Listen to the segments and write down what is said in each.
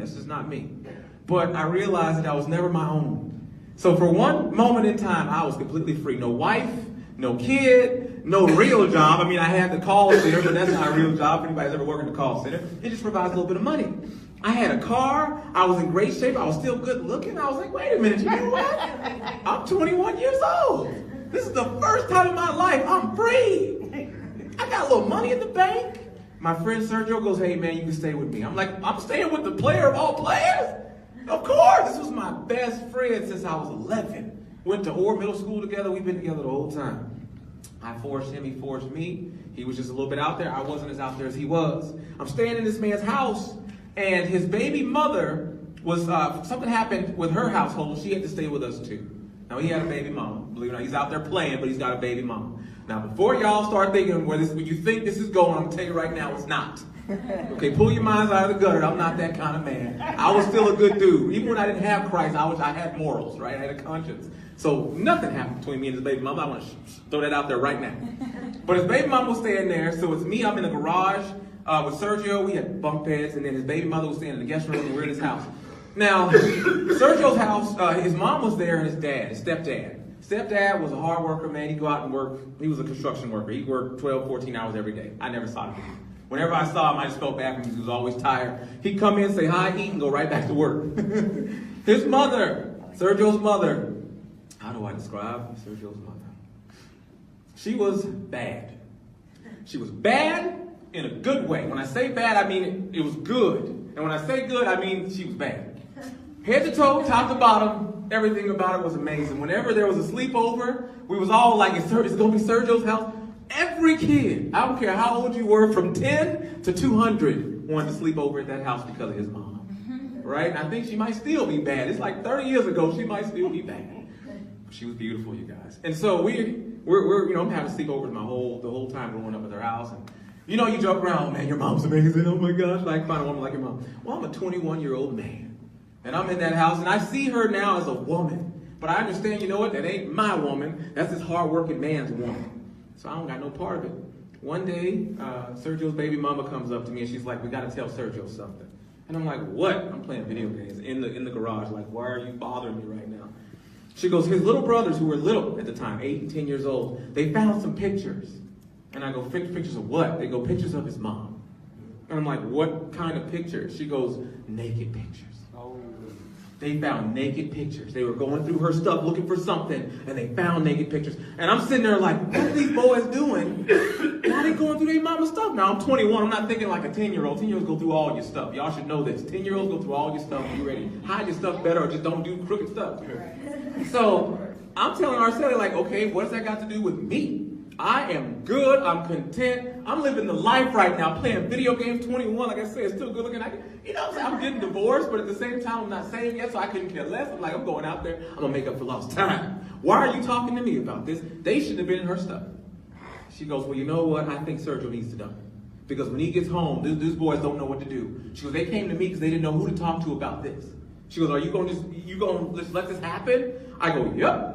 That's just not me. But I realized that I was never my own. So for one moment in time, I was completely free. No wife, no kid, no real job. I mean, I had the call center, but that's not a real job. If anybody's ever worked in the call center, it just provides a little bit of money. I had a car. I was in great shape. I was still good looking. I was like, wait a minute, you know what? I'm 21 years old. This is the first time in my life I'm free. I got a little money in the bank. My friend Sergio goes, hey man, you can stay with me. I'm like, I'm staying with the player of all players? Of course. This was my best friend since I was 11. Went to Orr Middle School together. We've been together the whole time. I forged him, he forged me. He was just a little bit out there. I wasn't as out there as he was. I'm staying in this man's house, and his baby mother was, something happened with her household. She had to stay with us too. Now he had a baby mama. Believe it or not, he's out there playing, but he's got a baby mama. Now before y'all start thinking where you think this is going, I'm going to tell you right now, it's not. Okay, pull your minds out of the gutter. I'm not that kind of man. I was still a good dude. Even when I didn't have Christ, I had morals, right? I had a conscience. So nothing happened between me and his baby mama. I want to throw that out there right now. But his baby mama was staying there, so it's me. I'm in the garage with Sergio. We had bunk beds, and then his baby mother was staying in the guest room, and we're in his house. Now, Sergio's house, his mom was there and his dad, his stepdad. Stepdad was a hard worker, man. He'd go out and work. He was a construction worker. He'd work 12, 14 hours every day. I never saw him. Whenever I saw him, I just felt bad for him because he was always tired. He'd come in, say hi, eat, and go right back to work. His mother, Sergio's mother. How do I describe Sergio's mother? She was bad. She was bad in a good way. When I say bad, I mean it was good. And when I say good, I mean she was bad. Head to toe, top to bottom, everything about it was amazing. Whenever there was a sleepover, we was all like, it's going to be Sergio's house. Every kid, I don't care how old you were, from 10 to 200, wanted to sleep over at that house because of his mom. Right? And I think she might still be bad. It's like 30 years ago, she might still be bad. She was beautiful, you guys. And so we're I'm having sleepovers the whole time growing up at their house. And you joke around, man, your mom's amazing. Oh my gosh, like find a woman like your mom. Well, I'm a 21-year-old man. And I'm in that house, and I see her now as a woman. But I understand, you know what? That ain't my woman. That's this hard-working man's woman. So I don't got no part of it. One day, Sergio's baby mama comes up to me, and she's like, we got to tell Sergio something. And I'm like, what? I'm playing video games in the garage. Like, why are you bothering me right now? She goes, his little brothers, who were little at the time, 8 and 10 years old, they found some pictures. And I go, pictures of what? They go, pictures of his mom. And I'm like, what kind of pictures? She goes, naked pictures. They found naked pictures. They were going through her stuff looking for something, and they found naked pictures. And I'm sitting there like, what are these boys doing? Why are they going through their mama's stuff? Now, I'm 21. I'm not thinking like a 10-year-old. 10-year-olds go through all your stuff. Y'all should know this. 10-year-olds go through all your stuff. You ready? Hide your stuff better or just don't do crooked stuff. So I'm telling Arceli, like, okay, what does that got to do with me? I am good. I'm content. I'm living the life right now, playing video games. 21, like I said, still good looking. I'm getting divorced, but at the same time, I'm not saved yet, so I couldn't care less. I'm like, I'm going out there. I'm going to make up for lost time. Why are you talking to me about this? They shouldn't have been in her stuff. She goes, well, you know what? I think Sergio needs to know. Because when he gets home, these boys don't know what to do. She goes, they came to me because they didn't know who to talk to about this. She goes, are you going to just let this happen? I go, yep.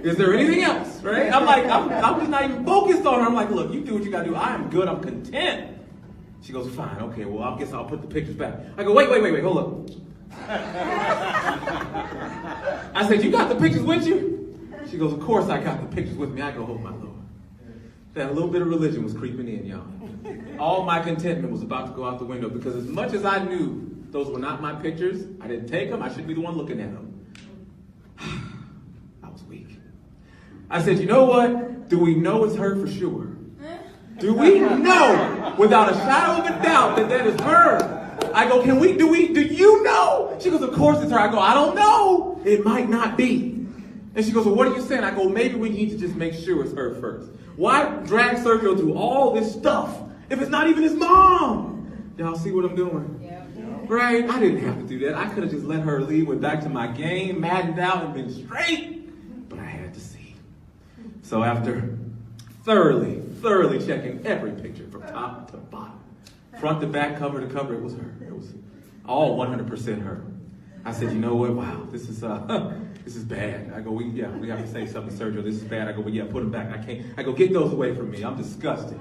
Is there anything else, right? I'm like, I'm just not even focused on her. I'm like, look, you do what you got to do. I am good. I'm content. She goes, fine. Okay, well, I guess I'll put the pictures back. I go, wait, hold up. I said, you got the pictures with you? She goes, of course I got the pictures with me. I go, oh my Lord. That little bit of religion was creeping in, y'all. All my contentment was about to go out the window because as much as I knew those were not my pictures, I didn't take them. I shouldn't be the one looking at them. I said, you know what? Do we know it's her for sure? Do we know without a shadow of a doubt that is her? I go, do you know? She goes, of course it's her. I go, I don't know. It might not be. And she goes, well, what are you saying? I go, maybe we need to just make sure it's her first. Why drag Sergio through all this stuff if it's not even his mom? Y'all see what I'm doing? Yeah. Right? I didn't have to do that. I could have just let her leave, went back to my game, maddened out, and been straight. But I had to see. So after thoroughly checking every picture from top to bottom, front to back, cover to cover, it was her. It was all 100% her. I said, you know what? Wow, this is bad. I go, we have to say something, Sergio. This is bad. I go, well, yeah, put them back. I can't. I go, get those away from me. I'm disgusted.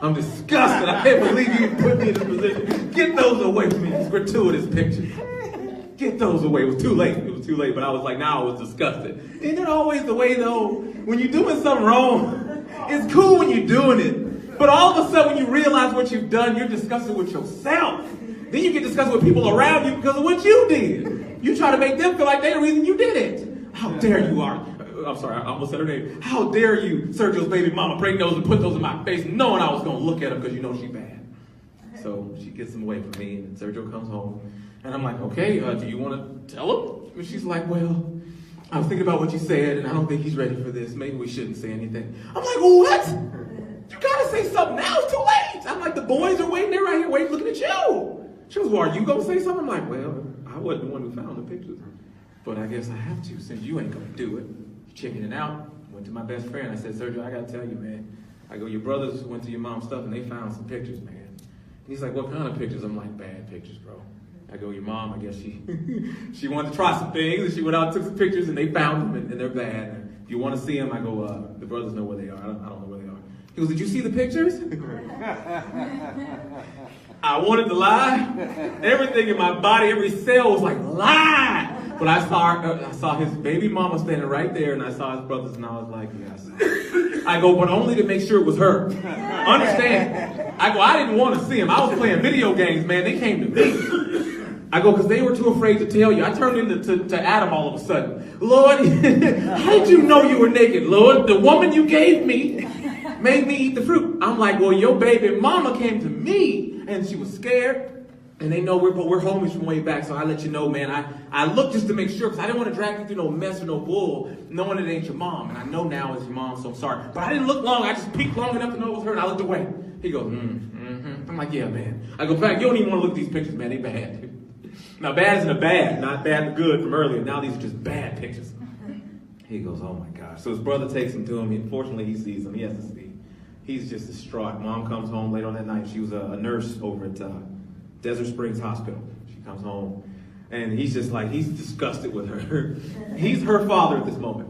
I'm disgusted. I can't believe you put me in this position. Get those away from me, these gratuitous pictures. Get those away. It was too late. It was too late, but I was like, now I was disgusted. Isn't it always the way, though? When you're doing something wrong, it's cool when you're doing it. But all of a sudden, when you realize what you've done, you're disgusted with yourself. Then you get disgusted with people around you because of what you did. You try to make them feel like they're the reason you did it. How dare you, Art? I'm sorry, I almost said her name. How dare you, Sergio's baby mama, break those and put those in my face, knowing I was going to look at them because you know she's bad. So she gets them away from me, and Sergio comes home. And I'm like, okay, do you want to tell him? And she's like, well, I was thinking about what you said, and I don't think he's ready for this. Maybe we shouldn't say anything. I'm like, what? You got to say something now. It's too late. I'm like, the boys are waiting. They're right here waiting, looking at you. She goes, well, are you going to say something? I'm like, well, I wasn't the one who found the pictures. But I guess I have to, since you ain't going to do it. Checking it out. Went to my best friend. I said, Sergio, I got to tell you, man. I go, your brothers went to your mom's stuff, and they found some pictures, man. And he's like, what kind of pictures? I'm like, bad pictures, bro. I go, your mom, I guess she wanted to try some things, and she went out and took some pictures, and they found them, and they're bad. And if you want to see them, I go, the brothers know where they are. I don't know where they are. He goes, did you see the pictures? I wanted to lie. Everything in my body, every cell was like, lie. But I saw his baby mama standing right there, and I saw his brothers, and I was like, yes. I go, but only to make sure it was her. Understand? I go, I didn't want to see him. I was playing video games, man. They came to me. I go, because they were too afraid to tell you. I turned into Adam all of a sudden. Lord, how did you know you were naked, Lord? The woman you gave me made me eat the fruit. I'm like, well, your baby mama came to me, and she was scared. And they know we're homies from way back, so I let you know, man. I looked just to make sure, because I didn't want to drag you through no mess or no bull, knowing it ain't your mom. And I know now it's your mom, so I'm sorry. But I didn't look long. I just peeked long enough to know it was her, and I looked away. He goes, I'm like, yeah, man. I go, back. You don't even want to look at these pictures, man. They bad. Now, bad isn't a bad, not bad and good from earlier. Now these are just bad pictures. He goes, oh, my gosh. So his brother takes him to him. Unfortunately, he sees him. He has to see. He's just distraught. Mom comes home later on that night. She was a nurse over at Desert Springs Hospital. She comes home, and he's just like, he's disgusted with her. He's her father at this moment.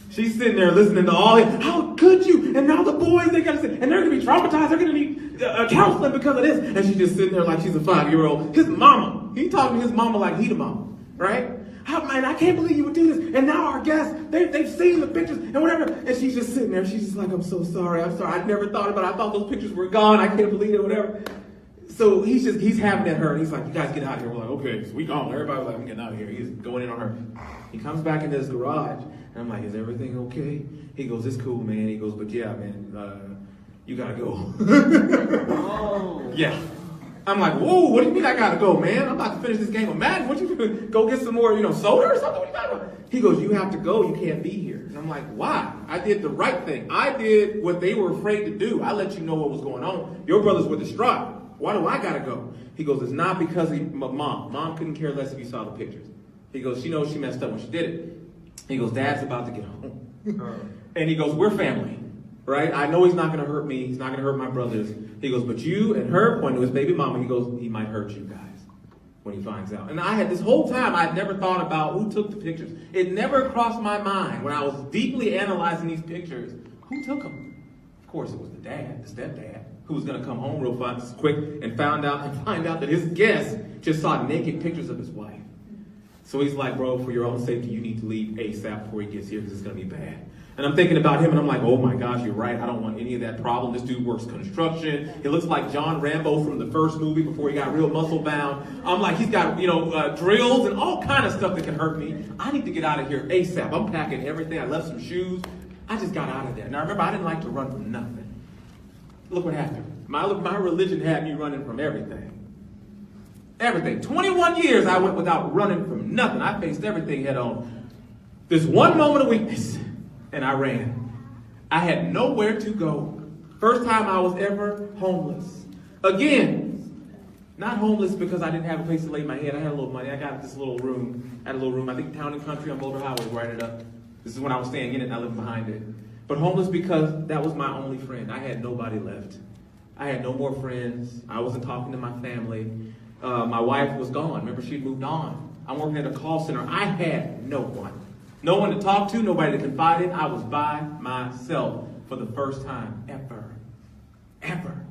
She's sitting there listening to all it. How could you? And now the boys, they gotta sit, and they're gonna be traumatized. They're gonna need counseling because of this. And she's just sitting there like she's a 5-year-old. His mama. He talking to his mama like he the mama, right? How, man, I can't believe you would do this. And now our guests, they've seen the pictures and whatever. And she's just sitting there. She's just like, I'm so sorry. I'm sorry. I never thought about it. I thought those pictures were gone. I can't believe it, whatever. So he's having at her, and he's like, you guys get out of here. We're like, okay, so we gone. Everybody's like, I'm getting out of here. He's going in on her. He comes back into his garage, and I'm like, is everything okay? He goes, it's cool, man. He goes, but yeah, man, you gotta go. Oh. Yeah. I'm like, whoa, what do you mean I gotta go, man? I'm about to finish this game of Madden. What you doing? Go get some more, soda or something? What you talking about? He goes, you have to go. You can't be here. And I'm like, why? I did the right thing. I did what they were afraid to do. I let you know what was going on. Your brothers were distraught. Why do I gotta go? He goes, it's not because of mom. Mom couldn't care less if you saw the pictures. He goes, she knows she messed up when she did it. He goes, Dad's about to get home. And he goes, we're family, right? I know he's not gonna hurt me. He's not gonna hurt my brothers. He goes, but you and her, pointing to his baby mama, he goes, he might hurt you guys when he finds out. And I had this whole time, I'd never thought about who took the pictures. It never crossed my mind when I was deeply analyzing these pictures, who took them? Of course, it was the dad, the stepdad, who was going to come home real quick and find out that his guest just saw naked pictures of his wife. So he's like, bro, for your own safety, you need to leave ASAP before he gets here because it's going to be bad. And I'm thinking about him, and I'm like, oh my gosh, you're right. I don't want any of that problem. This dude works construction. He looks like John Rambo from the first movie before he got real muscle bound. I'm like, he's got, drills and all kind of stuff that can hurt me. I need to get out of here ASAP. I'm packing everything. I left some shoes. I just got out of there. Now, remember, I didn't like to run from nothing. Look what happened. My religion had me running from everything. Everything. 21 years I went without running from nothing. I faced everything head on. This one moment of weakness, and I ran. I had nowhere to go. First time I was ever homeless. Again, not homeless because I didn't have a place to lay my head. I had a little money. I got this little room. I think Town and Country on Boulder Highway, right it up. This is when I was staying in it and I lived behind it. But homeless because that was my only friend. I had nobody left. I had no more friends. I wasn't talking to my family. My wife was gone. Remember, she'd moved on. I'm working at a call center. I had no one. No one to talk to, nobody to confide in. I was by myself for the first time ever. Ever.